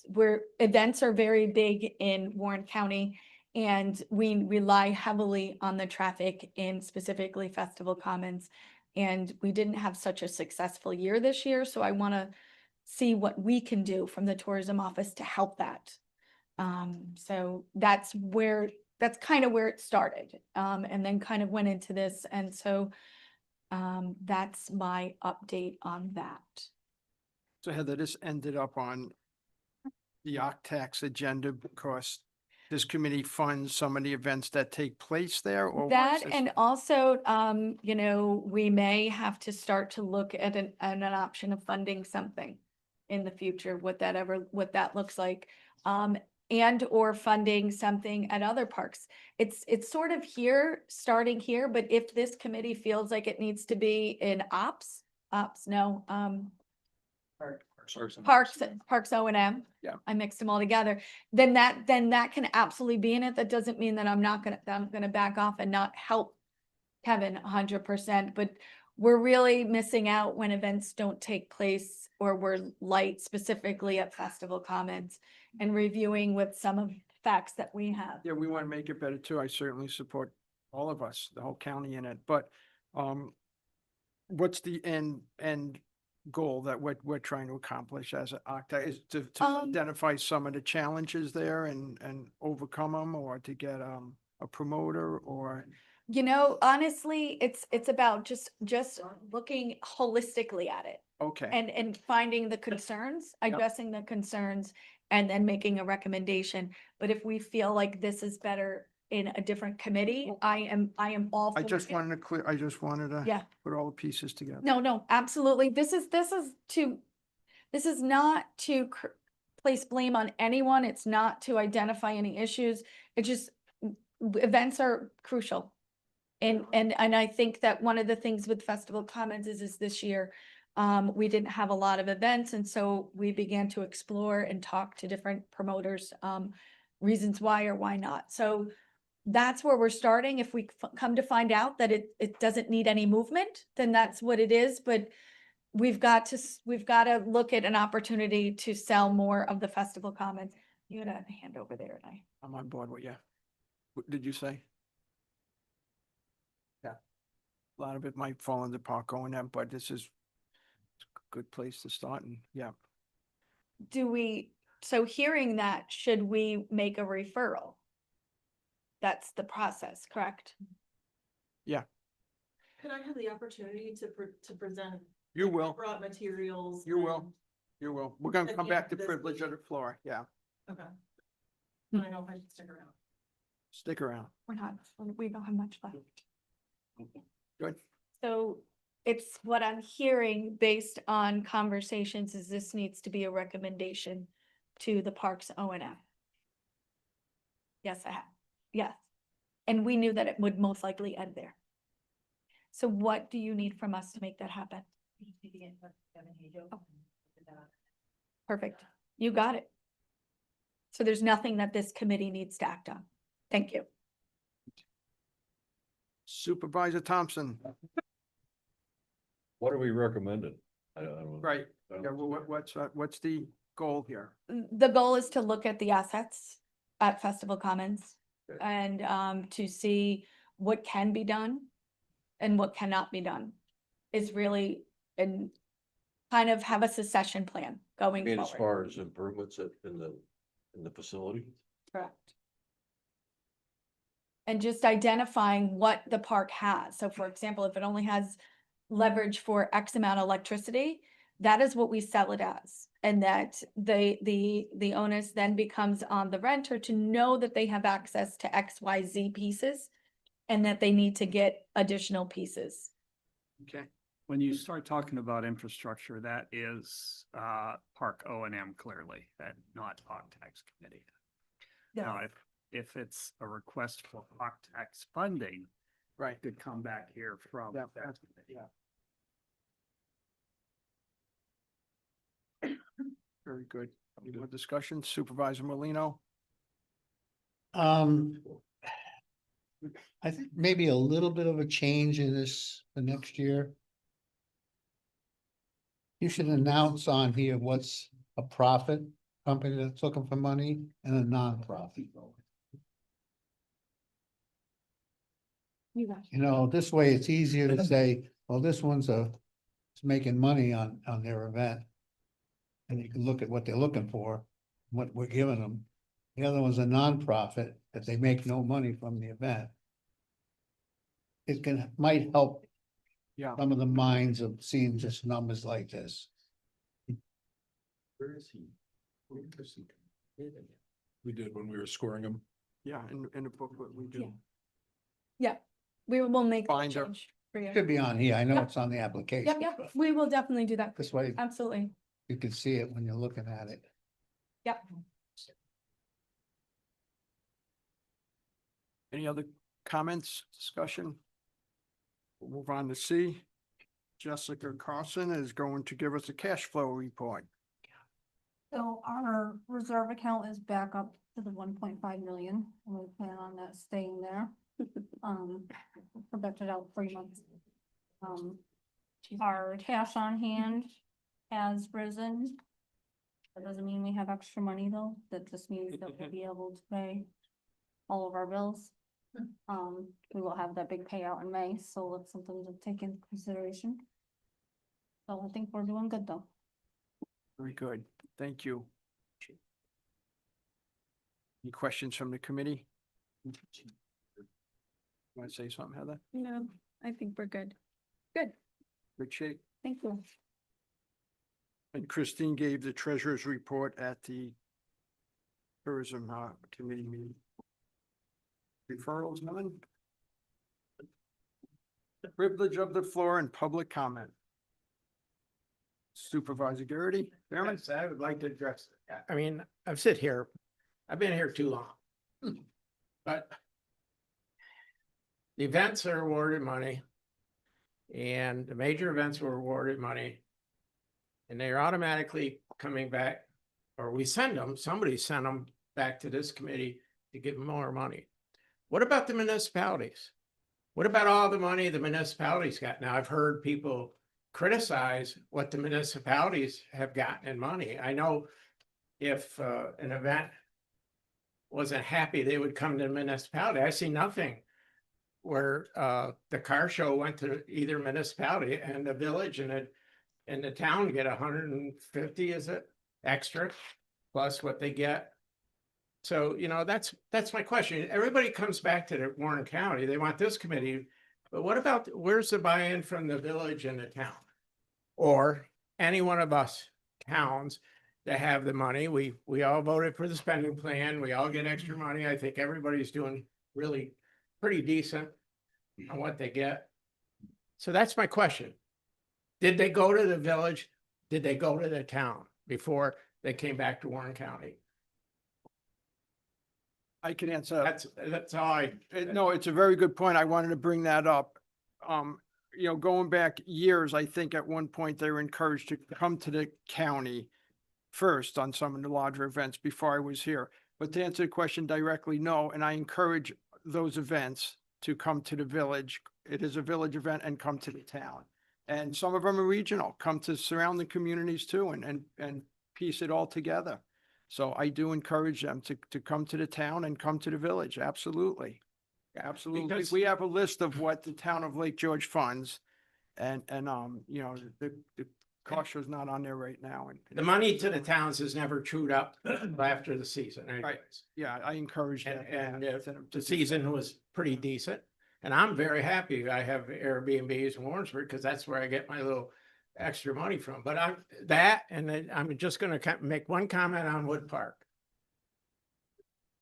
E: where events are very big in Warren County, and we rely heavily on the traffic in specifically Festival Commons. And we didn't have such a successful year this year, so I want to see what we can do from the tourism office to help that. So that's kind of where it started, and then kind of went into this. And so that's my update on that.
B: So Heather, this ended up on the OCTAX agenda because this committee funds some of the events that take place there, or
E: That,
B: what's this?
E: and also, we may have to start to look at an option of funding something in the future, what that looks like. And or funding something at other parks. It's sort of starting here, but if this committee feels like it needs to be in Parks O&M.
B: Yeah.
E: I mixed them all together. Then that can absolutely be in it. That doesn't mean that I'm gonna back off and not help Kevin 100%, but we're really missing out when events don't take place, or we're light specifically at Festival Commons, and reviewing with some of the facts that we have.
B: Yeah, we want to make it better too. I certainly support all of us, the whole county in it, but what's the end goal that we're trying to accomplish as an OCTA? Is to identify some of the challenges there and overcome them, or to get a promoter, or?
E: Honestly, it's about just looking holistically at it.
B: Okay.
E: And finding the concerns, addressing the concerns, and then making a recommendation. But if we feel like this is better in a different committee, I am all for
B: I just
E: it.
B: wanted to
E: Yeah.
B: put all the pieces together.
E: No, absolutely. This is not to place blame on anyone. It's not to identify any issues. It's just events are crucial. And I think that one of the things with Festival Commons is this year, we didn't have a lot of events, and so we began to explore and talk to different promoters, reasons why or why not. So that's where we're starting. If we come to find out that it doesn't need any movement, then that's what it is. But we've got to look at an opportunity to sell more of the Festival Commons. You had a hand over there, and
B: I'm on board with you. What did you say? Yeah. A lot of it might fall into Park O&M, but this is a good place to start, and yeah.
E: So hearing that, should we make a referral? That's the process, correct?
B: Yeah,
A: Could I have the opportunity to present?
B: you will.
A: Brought materials.
B: You will. You will. We're gonna
A: At
B: come
A: the end
B: back to
A: of this
B: privilege of
A: meeting.
B: the floor. Yeah,
A: Okay. I don't know if I should stick around.
B: stick around.
E: We don't have much left.
B: Good.
E: So it's what I'm hearing based on conversations is this needs to be a recommendation to the Parks O&M. Yes, I have. Yes. And we knew that it would most likely end there. So what do you need from us to make that happen? Oh. Perfect. You got it. So there's nothing that this committee needs to act on. Thank you.
B: Supervisor Thompson.
J: What are we recommending? I don't.
B: Right.
J: I don't-
B: Yeah, well, what's the goal here?
E: The goal is to look at the assets at Festival Commons
J: Okay.
E: and to see what can be done and what cannot be done. Is really, and kind of have a succession plan
J: I
E: going
J: mean, as
E: forward.
J: far as improvements in the facility,
E: Correct. and just identifying what the park has. So for example, if it only has leverage for X amount of electricity, that is what we sell it as. And that the onus then becomes on the renter to know that they have access to X, Y, Z pieces and that they need to get additional pieces.
B: Okay.
K: When you start talking about infrastructure, that is Park O and M clearly, that not Park Tax Committee. Now, if it's a request for Park Tax funding,
B: Right.
K: it could come back here from
B: Yeah,
K: that
B: that's-
K: committee.
B: yeah. Very good. Any more discussion? Supervisor Molino?
I: I think maybe a little bit of a change in this for next year. You should announce on here what's a profit company that's looking for money and a nonprofit. You know, this way it's easier to say, well, this one's it's making money on their event. And you can look at what they're looking for, what we're giving them. The other one's a nonprofit that they make no money from the event. It might help
B: Yeah.
I: some of the minds of seeing just numbers like this.
D: Where is he? We did when we were scoring them.
B: Yeah, in the booklet we do.
E: Yeah, we will make that
B: Binder.
E: change for you.
I: Should be on here. I know
E: Yep.
I: it's on the application.
E: Yep, yep, we will definitely do that.
I: This way
E: Absolutely.
I: you can see it when you're looking at it.
E: Yep.
B: Any other comments, discussion? We'll move on to C. Jessica Carlson is going to give us a cash flow report.
A: So our reserve account is back up to the 1.5 million, and we plan on that staying there. Projected out 3 months. Our cash on hand has risen. That doesn't mean we have extra money though, that just means that we'll be able to pay all of our bills. We will have that big payout in May, so it's something to take into consideration. So I think we're doing good though.
B: Very good. Thank you. Any questions from the committee? Want to say something, Heather?
E: No, I think we're good. Good,
B: Good shape.
E: thank you.
B: And Christine gave the treasurer's report at the tourism committee meeting. Referrals, none? Privilege of the floor and public comment. Supervisor Garrity, Chairman?
L: Yes, I would like to address, I mean, I've sit here, I've been here too long. But the events are awarded money. And the major events were awarded money. And they're automatically coming back, or we send them, somebody sent them back to this committee to give them more money. What about the municipalities? What about all the money the municipalities got? Now, I've heard people criticize what the municipalities have gotten in money. I know if an event wasn't happy, they would come to the municipality. I see nothing where the car show went to either municipality, and the village and the town get 150, is it, extra, plus what they get. So, you know, that's my question. Everybody comes back to the Warren County. They want this committee, but what about, where's the buy-in from the village and the town? Or any one of us towns that have the money? We all voted for the spending plan. We all get extra money. I think everybody's doing really pretty decent on what they get. So that's my question. Did they go to the village? Did they go to the town before they came back to Warren County?
B: I can answer.
L: That's all I.
B: No, it's a very good point. I wanted to bring that up. You know, going back years, I think at one point they were encouraged to come to the county first on some of the larger events before I was here. But to answer the question directly, no, and I encourage those events to come to the village. It is a village event, and come to the town. And some of them are regional, come to surrounding communities too, and piece it all together. So I do encourage them to come to the town and come to the village. Absolutely. Absolutely.
L: Because-
B: We have a list of what the town of Lake George funds, and you know, the cost show's not on there right now. And
L: The money to the towns is never trued up after the season anyways.
B: yeah, I encourage
L: And,
B: that.
L: and
B: yeah,
L: if
B: send 'em to
L: the
B: do
L: season
B: that.
L: was pretty decent. And I'm very happy I have Airbnbs in Warrensburg because that's where I get my little extra money from. But and then I'm just gonna make one comment on Wood Park.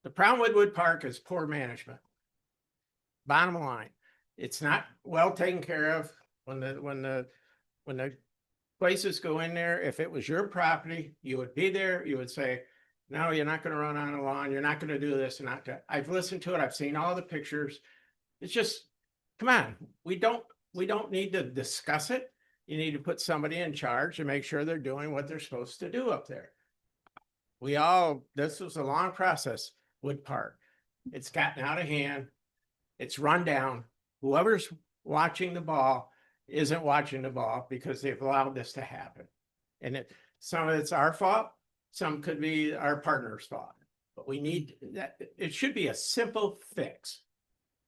L: The problem with Wood Park is poor management. Bottom line, it's not well taken care of when the places go in there. If it was your property, you would be there, you would say, no, you're not gonna run on the lawn, you're not gonna do this and not that. I've listened to it, I've seen all the pictures. It's just, come on, we don't need to discuss it. You need to put somebody in charge and make sure they're doing what they're supposed to do up there. This was a long process, Wood Park. It's gotten out of hand. It's run down. Whoever's watching the ball isn't watching the ball because they've allowed this to happen. And some of it's our fault, some could be our partner's fault. But we need that. It should be a simple fix.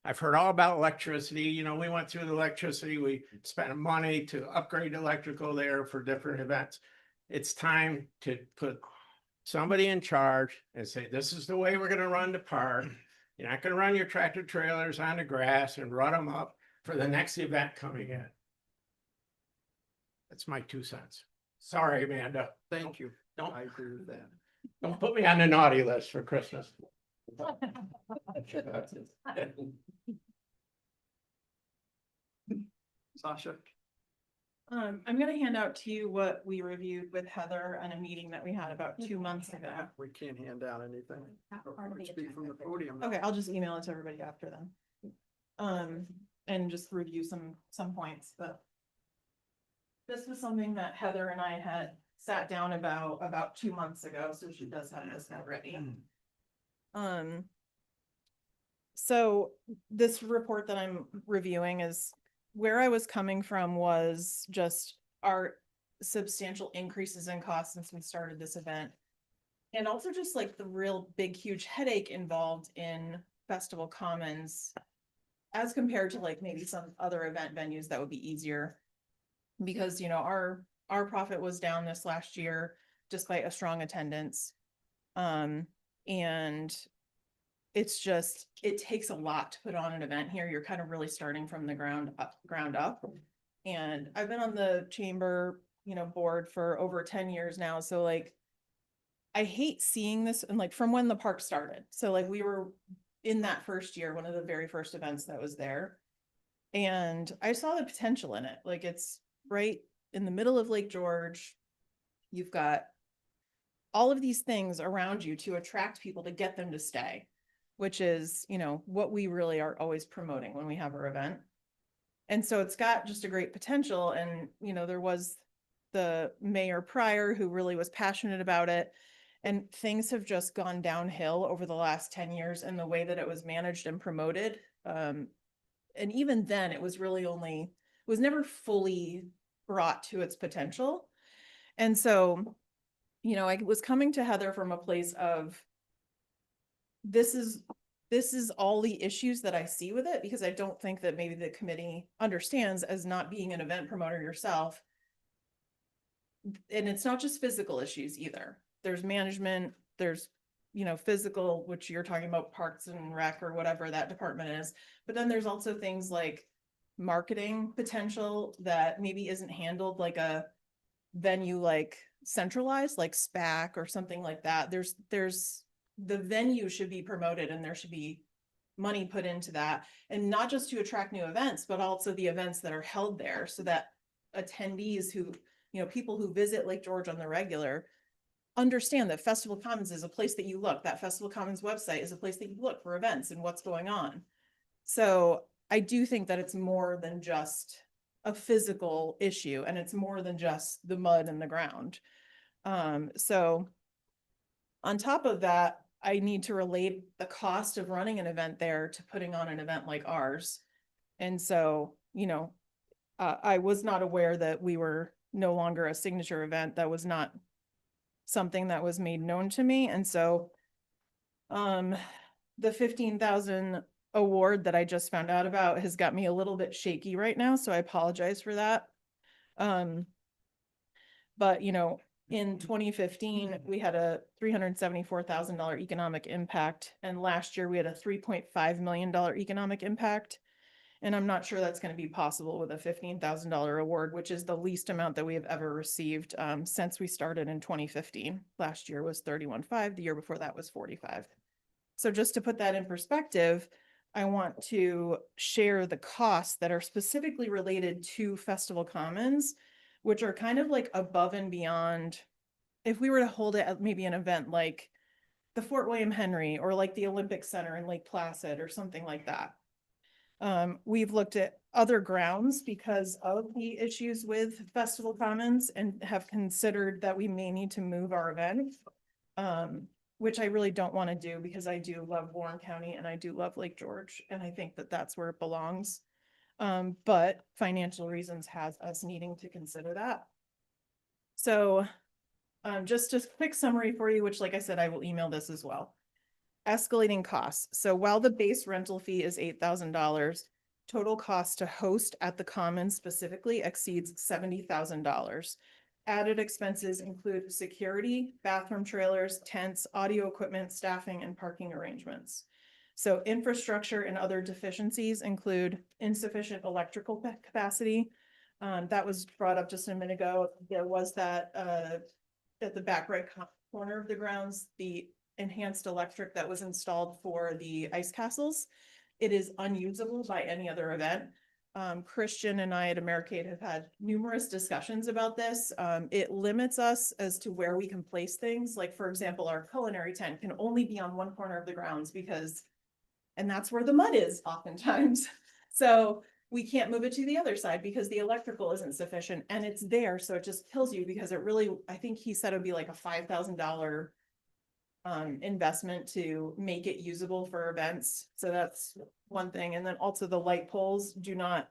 L: I've heard all about electricity. You know, we went through the electricity. We spent money to upgrade electrical there for different events. It's time to put somebody in charge and say, this is the way we're going to run the park. You're not going to run your tractor trailers on the grass and run them up for the next event coming in. That's my 2 cents. Sorry, Amanda.
B: Thank you.
L: Don't,
B: I agree with that.
L: don't put me on the naughty list for Christmas.
B: Sasha?
M: I'm gonna hand out to you what we reviewed with Heather on a meeting that we had about 2 months ago.
B: We can't hand out anything.
A: part of the
B: Speak from the podium.
M: Okay, I'll just email it to everybody after then. And just review some points, but this was something that Heather and I had sat down about 2 months ago, so she does have this already. So this report that I'm reviewing is where I was coming from was just our substantial increases in costs since we started this event. And also just like the real big, huge headache involved in Festival Commons as compared to like maybe some other event venues that would be easier. Because, you know, our profit was down this last year despite a strong attendance. And it's just, it takes a lot to put on an event here. You're kind of really starting from the ground up. And I've been on the chamber, you know, board for over 10 years now. So like, I hate seeing this and like from when the park started. So like we were in that first year, one of the very first events that was there. And I saw the potential in it. Like it's right in the middle of Lake George. You've got all of these things around you to attract people to get them to stay, which is, you know, what we really are always promoting when we have our event. And so it's got just a great potential. And, you know, there was the mayor prior who really was passionate about it. And things have just gone downhill over the last 10 years in the way that it was managed and promoted. And even then it was really was never fully brought to its potential. And so, you know, I was coming to Heather from a place of, this is all the issues that I see with it, because I don't think that maybe the committee understands, as not being an event promoter yourself. And it's not just physical issues either. There's management, there's, you know, physical, which you're talking about Parks and Rec or whatever that department is. But then there's also things like marketing potential that maybe isn't handled like a venue, like centralized, like SPAC or something like that. There's the venue should be promoted and there should be money put into that, and not just to attract new events, but also the events that are held there, so that attendees who, you know, people who visit Lake George on the regular understand that Festival Commons is a place that you look, that Festival Commons website is a place that you look for events and what's going on. So I do think that it's more than just a physical issue, and it's more than just the mud and the ground. So on top of that, I need to relate the cost of running an event there to putting on an event like ours. And so, you know, I was not aware that we were no longer a signature event. That was not something that was made known to me. And so, the 15,000 award that I just found out about has got me a little bit shaky right now. So I apologize for that. But, you know, in 2015, we had a $374,000 economic impact, and last year we had a $3.5 million economic impact. And I'm not sure that's going to be possible with a $15,000 award, which is the least amount that we have ever received since we started in 2015. Last year was 31.5. The year before that was 45. So just to put that in perspective, I want to share the costs that are specifically related to Festival Commons, which are kind of like above and beyond. If we were to hold it at maybe an event like the Fort William Henry or like the Olympic Center in Lake Placid or something like that. We've looked at other grounds because of the issues with Festival Commons and have considered that we may need to move our event. Which I really don't want to do because I do love Warren County and I do love Lake George, and I think that that's where it belongs. But financial reasons has us needing to consider that. So, just a quick summary for you, which like I said, I will email this as well. Escalating costs. So while the base rental fee is $8,000, total cost to host at the Commons specifically exceeds $70,000. Added expenses include security, bathroom trailers, tents, audio equipment, staffing, and parking arrangements. So infrastructure and other deficiencies include insufficient electrical capacity. That was brought up just a minute ago. There was that at the back right corner of the grounds, the enhanced electric that was installed for the ice castles. It is unusable by any other event. Christian and I at Americade have had numerous discussions about this. It limits us as to where we can place things. Like, for example, our culinary tent can only be on one corner of the grounds and that's where the mud is oftentimes. So we can't move it to the other side because the electrical isn't sufficient and it's there. So it just kills you because it really, I think he said it would be like a $5,000 investment to make it usable for events. So that's one thing. And then also the light poles do not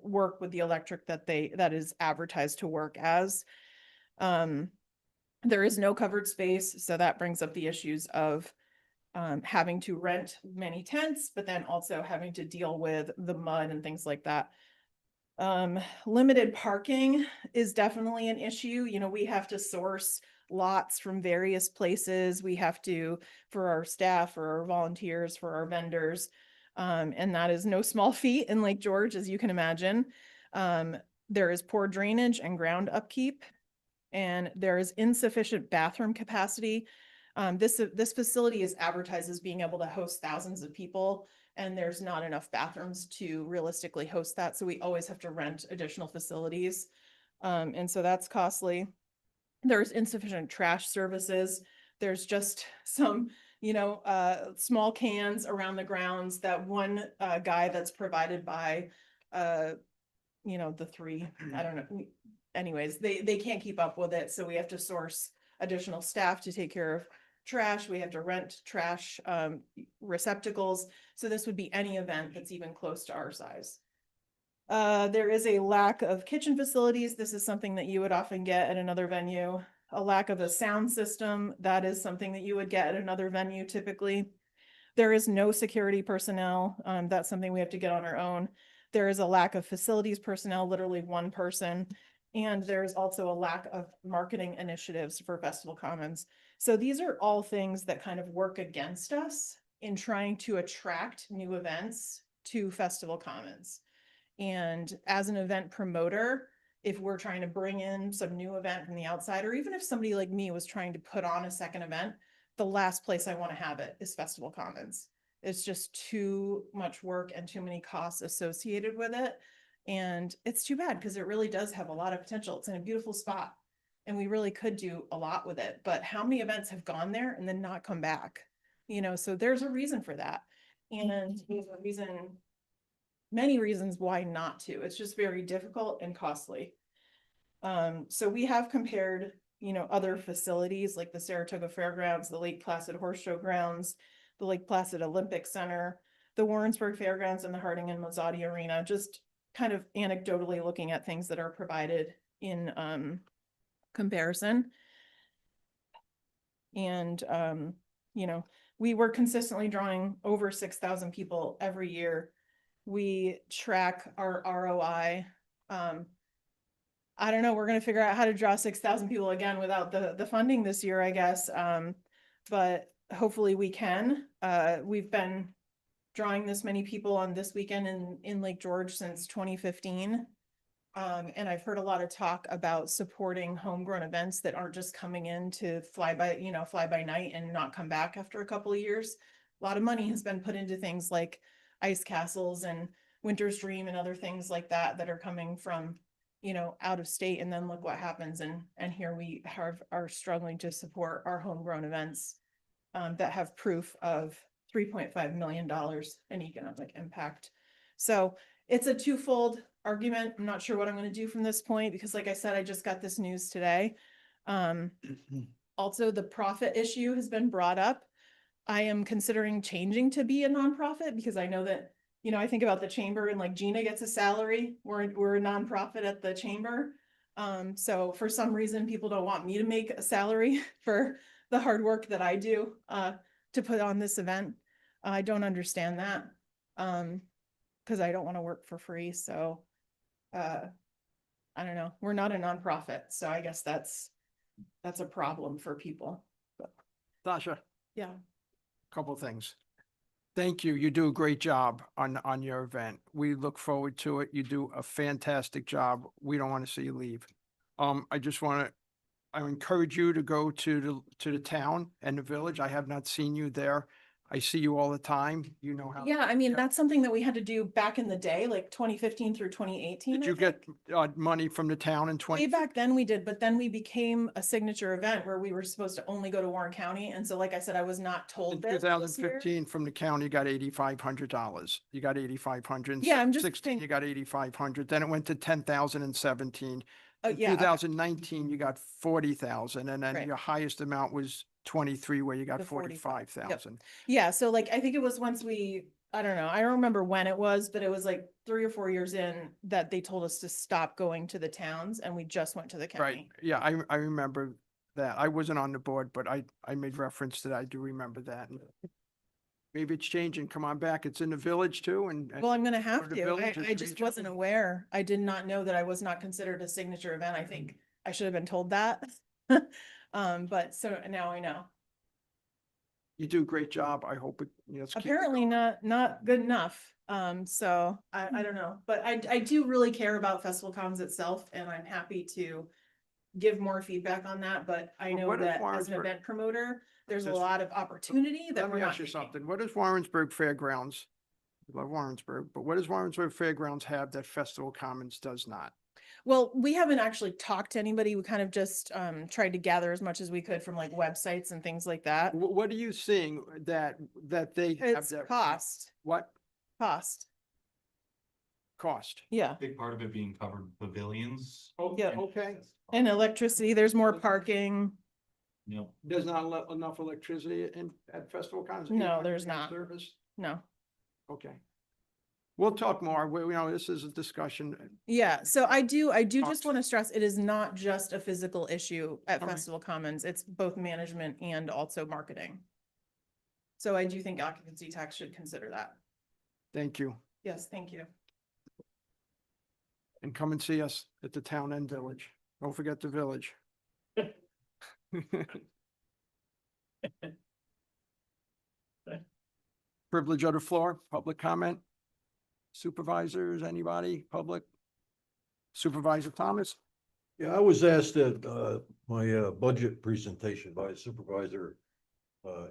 M: work with the electric that is advertised to work as. There is no covered space. So that brings up the issues of having to rent many tents, but then also having to deal with the mud and things like that. Limited parking is definitely an issue. You know, we have to source lots from various places. We have to, for our staff, for our volunteers, for our vendors. And that is no small feat in Lake George, as you can imagine. There is poor drainage and ground upkeep, and there is insufficient bathroom capacity. This facility is advertised as being able to host thousands of people, and there's not enough bathrooms to realistically host that. So we always have to rent additional facilities. And so that's costly. There's insufficient trash services. There's just some, small cans around the grounds. That one guy that's provided by, the three, I don't know. Anyways, they can't keep up with it. So we have to source additional staff to take care of trash. We have to rent trash receptacles. So this would be any event that's even close to our size. There is a lack of kitchen facilities. This is something that you would often get at another venue. A lack of a sound system. That is something that you would get at another venue typically. There is no security personnel. That's something we have to get on our own. There is a lack of facilities personnel, literally one person. And there's also a lack of marketing initiatives for Festival Commons. So these are all things that kind of work against us in trying to attract new events to Festival Commons. And as an event promoter, if we're trying to bring in some new event from the outside, or even if somebody like me was trying to put on a second event, the last place I want to have it is Festival Commons. It's just too much work and too many costs associated with it. And it's too bad because it really does have a lot of potential. It's in a beautiful spot and we really could do a lot with it. But how many events have gone there and then not come back? So there's a reason for that. And there's a reason, many reasons why not to. It's just very difficult and costly. So we have compared, other facilities like the Saratoga Fairgrounds, the Lake Placid Horse Show Grounds, the Lake Placid Olympic Center, the Warrensburg Fairgrounds, and the Harding and Mazzotti Arena, just kind of anecdotally looking at things that are provided in comparison. And, we were consistently drawing over 6,000 people every year. We track our ROI. I don't know, we're gonna figure out how to draw 6,000 people again without the funding this year, I guess. But hopefully we can. We've been drawing this many people on this weekend in Lake George since 2015. And I've heard a lot of talk about supporting homegrown events that aren't just coming in to fly by night and not come back after a couple of years. A lot of money has been put into things like ice castles and Winter's Dream and other things like that are coming from, out of state. And then look what happens. And here we are struggling to support our homegrown events that have proof of $3.5 million in economic impact. So it's a twofold argument. I'm not sure what I'm going to do from this point because, like I said, I just got this news today. Also, the profit issue has been brought up. I am considering changing to be a nonprofit because I know that, I think about the chamber and like Gina gets a salary. We're a nonprofit at the chamber. So for some reason, people don't want me to make a salary for the hard work that I do to put on this event. I don't understand that because I don't want to work for free. So I don't know. We're not a nonprofit, so I guess that's a problem for people.
B: Sasha,
M: Yeah.
B: couple of things. Thank you. You do a great job on your event. We look forward to it. You do a fantastic job. We don't want to see you leave. I encourage you to go to the town and the village. I have not seen you there. I see you all the time. You know how.
M: Yeah, I mean, that's something that we had to do back in the day, like 2015 through 2018.
B: Did you get money from the town in
M: Way
B: 20?
M: back then we did, but then we became a signature event where we were supposed to only go to Warren County. And so, like I said, I was not
B: In
M: told this this year.
B: 2015 from the county, you got $8,500. You got 8,500.
M: Yeah, I'm just
B: 16,
M: saying-
B: you got 8,500. Then it went to 10,017.
M: Oh,
B: In
M: yeah.
B: 2019, you got 40,000, and then
M: Right.
B: your highest amount was 23, where you got
M: The 45.
B: 45,000.
M: Yeah, so like I think it was once I don't know, I don't remember when it was, but it was like 3 or 4 years in that they told us to stop going to the towns and we just went to the
B: Right,
M: county.
B: yeah, I remember that. I wasn't on the board, but I made reference to that. I do remember that. And maybe it's changing. Come on back. It's in the village too, and
M: Well, I'm gonna have
B: the
M: to.
B: village,
M: I
B: it's
M: just wasn't
B: regional.
M: aware. I did not know that I was not considered a signature event. I think I should have been told that. But so now I know.
B: You do a great job. I hope it, let's keep it
M: Apparently
B: going.
M: not good enough. So I don't know, but I do really care about Festival Commons itself and I'm happy to give more feedback on that, but I
B: Well,
M: know
B: what if
M: that as an
B: Warrensburg-
M: event promoter, there's a
B: Just-
M: lot of opportunity that
B: Let
M: we're
B: me
M: not
B: ask you
M: taking.
B: something. What is Warrensburg Fairgrounds? I love Warrensburg, but what does Warrensburg Fairgrounds have that Festival Commons does not?
M: Well, we haven't actually talked to anybody. We kind of just tried to gather as much as we could from like websites and things like that.
B: What are you seeing that they have
M: It's
B: that?
M: cost,
B: What cost?
M: yeah.
N: Big part of it being covered pavilions.
M: Yeah.
B: Okay.
M: And electricity, there's more parking.
N: You know,
B: There's not enough electricity at Festival Commons?
M: No, there's
B: 800 amp
M: not.
B: Service?
M: No.
B: Okay. We'll talk more. This is a discussion.
M: Yeah, so I do just
B: Talks.
M: want to stress, it is not just a physical issue at
B: All right.
M: Festival Commons. It's both management and also marketing. So I do think occupancy tax should consider that.
B: Thank you.
M: Yes, thank you.
B: And come and see us at the town and village. Don't forget the village. Privilege of the floor, public comment. Supervisors, anybody, public? Supervisor Thomas?
J: Yeah, I was asked at my budget presentation by a supervisor,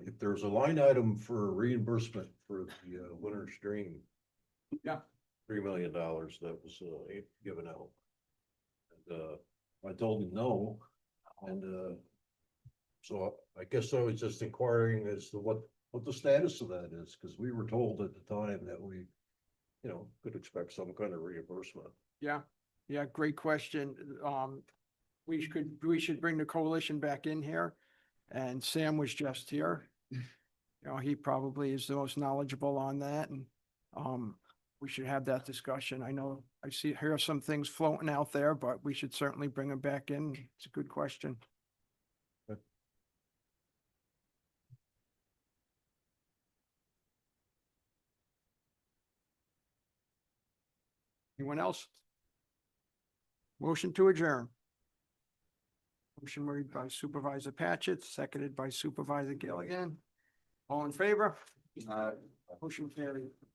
J: if there's a line item for reimbursement for the winter stream.
B: Yeah.
J: $3 million that was given out. And I told him no, and so I guess I was just inquiring as to what the status of that is, because we were told at the time that we, could expect some kind of reimbursement.
B: Yeah, great question. We should bring the coalition back in here. And Sam was just here. He probably is the most knowledgeable on that, and we should have that discussion. I know hear some things floating out there, but we should certainly bring them back in. It's a good question. Anyone else? Motion to adjourn. Motion made by Supervisor Patchett, seconded by Supervisor Gilligan. All in favor? Motion carried.